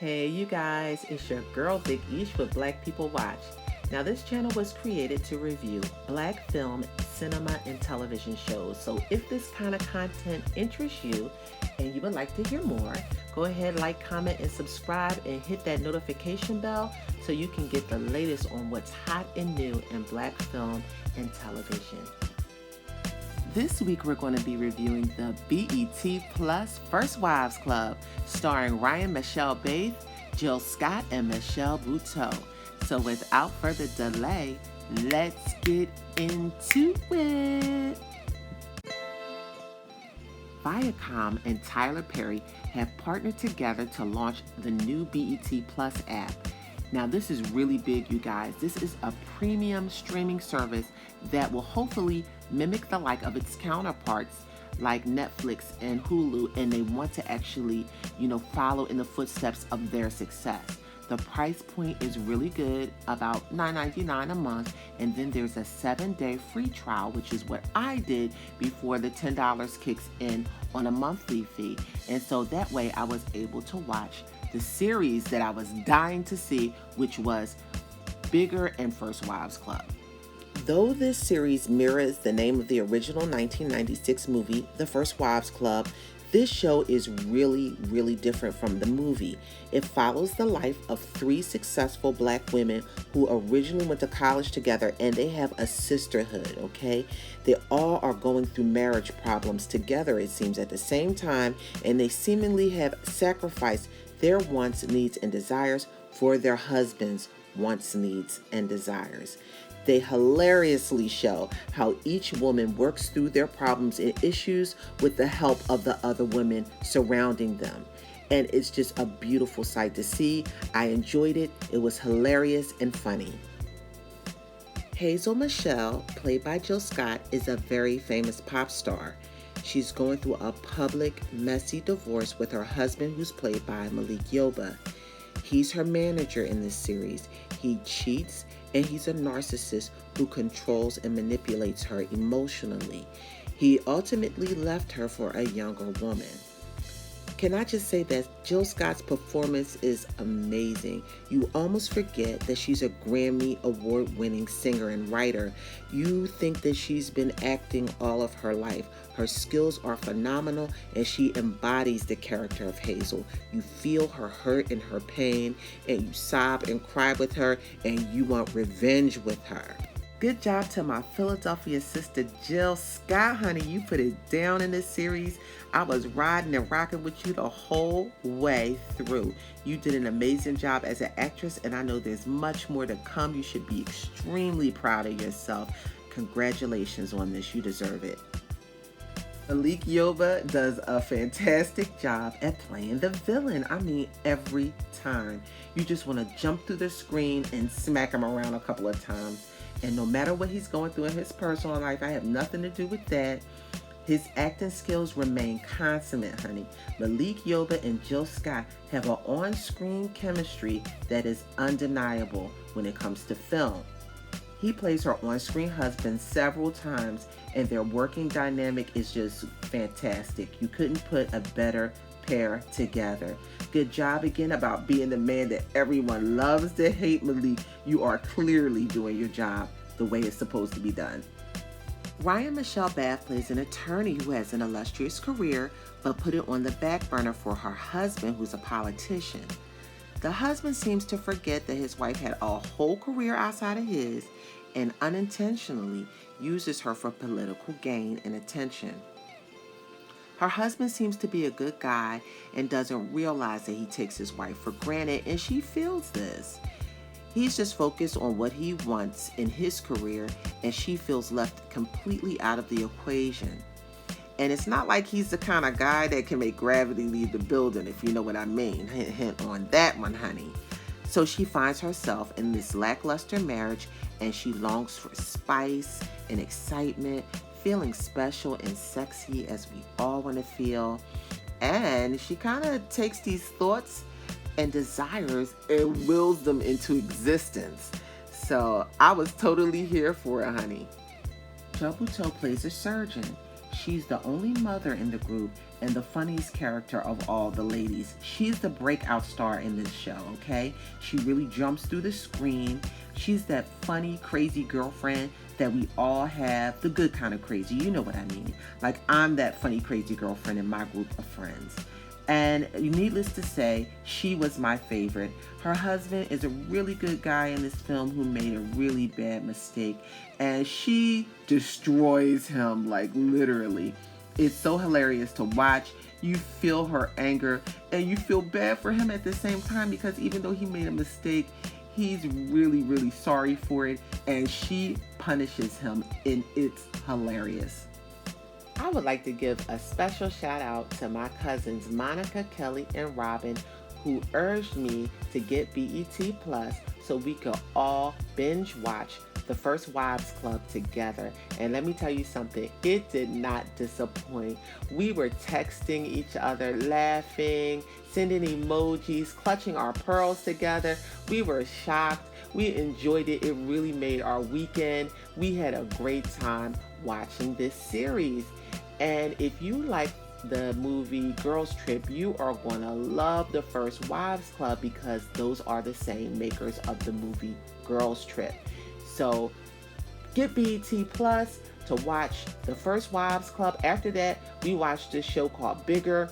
Hey you guys, it's your girl Big Ish with Black People Watch. Now this channel was created to review black film, cinema, and television shows. So if this kind of content interests you and you would like to hear more, go ahead, like, comment, and subscribe and hit that notification bell so you can get the latest on what's hot and new in black film and television. This week we're going to be reviewing the BET Plus First Wives Club, starring Ryan Michelle Bath, Jill Scott, and Michelle Buteau. So without further delay, let's get into it. Viacom and Tyler Perry have partnered together to launch the new BET Plus app. Now this is really big, you guys. This is a premium streaming service that will hopefully mimic the like of its counterparts like Netflix and Hulu, and they want to actually, follow in the footsteps of their success. The price point is really good, about $9.99 a month, and then there's a 7-day free trial, which is what I did before the $10 kicks in on a monthly fee. And so that way I was able to watch the series that I was dying to see, which was Bigger and First Wives Club. Though this series mirrors the name of the original 1996 movie, The First Wives Club, this show is really, really different from the movie. It follows the life of 3 successful black women who originally went to college together, and they have a sisterhood, okay? They all are going through marriage problems together, it seems, at the same time, and they seemingly have sacrificed their wants, needs, and desires for their husbands' wants, needs, and desires. They hilariously show how each woman works through their problems and issues with the help of the other women surrounding them. And it's just a beautiful sight to see. I enjoyed it. It was hilarious and funny. Hazel Michelle, played by Jill Scott, is a very famous pop star. She's going through a public, messy divorce with her husband, who's played by Malik Yoba. He's her manager in this series. He cheats, and he's a narcissist who controls and manipulates her emotionally. He ultimately left her for a younger woman. Can I just say that Jill Scott's performance is amazing. You almost forget that she's a Grammy award-winning singer and writer. You think that she's been acting all of her life. Her skills are phenomenal, and she embodies the character of Hazel. You feel her hurt and her pain, and you sob and cry with her, and you want revenge with her. Good job to my Philadelphia sister, Jill Scott, honey. You put it down in this series. I was riding and rocking with you the whole way through. You did an amazing job as an actress, and I know there's much more to come. You should be extremely proud of yourself. Congratulations on this. You deserve it. Malik Yoba does a fantastic job at playing the villain. I mean, every time. You just want to jump through the screen and smack him around a couple of times. And no matter what he's going through in his personal life, I have nothing to do with that. His acting skills remain consummate, honey. Malik Yoba and Jill Scott have an on-screen chemistry that is undeniable when it comes to film. He plays her on-screen husband several times, and their working dynamic is just fantastic. You couldn't put a better pair together. Good job again about being the man that everyone loves to hate, Malik. You are clearly doing your job the way it's supposed to be done. Ryan Michelle Bath plays an attorney who has an illustrious career but put it on the back burner for her husband, who's a politician. The husband seems to forget that his wife had a whole career outside of his and unintentionally uses her for political gain and attention. Her husband seems to be a good guy and doesn't realize that he takes his wife for granted, and she feels this. He's just focused on what he wants in his career, and she feels left completely out of the equation. And it's not like he's the kind of guy that can make gravity leave the building, if you know what I mean. Hint, hint on that one, honey. So she finds herself in this lackluster marriage, and she longs for spice and excitement, feeling special and sexy as we all want to feel. And she kind of takes these thoughts and desires and wills them into existence. So I was totally here for it, honey. Joe Buteau plays a surgeon. She's the only mother in the group and the funniest character of all the ladies. She's the breakout star in this show, okay? She really jumps through the screen. She's that funny, crazy girlfriend that we all have, the good kind of crazy, you know what I mean. Like, I'm that funny, crazy girlfriend in my group of friends. And needless to say, she was my favorite. Her husband is a really good guy in this film who made a really bad mistake. And she destroys him, like literally. It's so hilarious to watch. You feel her anger and you feel bad for him at the same time, because even though he made a mistake, he's really, really sorry for it. And she punishes him, and it's hilarious. I would like to give a special shout out to my cousins Monica, Kelly, and Robin, who urged me to get BET Plus so we could all binge watch The First Wives Club together. And let me tell you something, it did not disappoint. We were texting each other, laughing, sending emojis, clutching our pearls together. We were shocked. We enjoyed it. It really made our weekend. We had a great time watching this series. And if you like the movie Girls Trip, you are going to love The First Wives Club, because those are the same makers of the movie Girls Trip. So get BET Plus to watch The First Wives Club. After that, we watched this show called Bigger,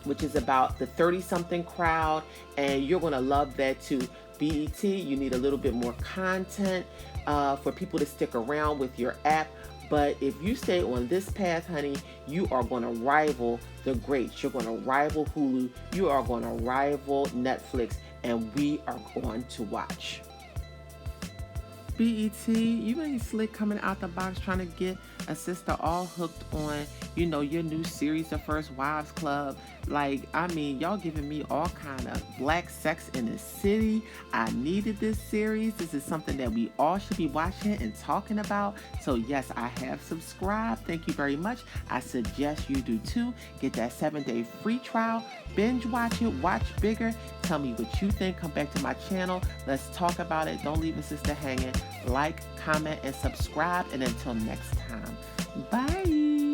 which is about the 30-something crowd, and you're going to love that too. BET, you need a little bit more content for people to stick around with your app. But if you stay on this path, honey, you are going to rival the greats. You're going to rival Hulu. You are going to rival Netflix. And we are going to watch. BET, you ain't slick coming out the box trying to get a sister all hooked on, you know, your new series, The First Wives Club. Like, I mean, y'all giving me all kind of black sex in the city. I needed this series. This is something that we all should be watching and talking about. So yes, I have subscribed. Thank you very much. I suggest you do too. Get that 7-day free trial. Binge watch it. Watch Bigger. Tell me what you think. Come back to my channel. Let's talk about it. Don't leave a sister hanging. Like, comment, and subscribe. And until next time, bye.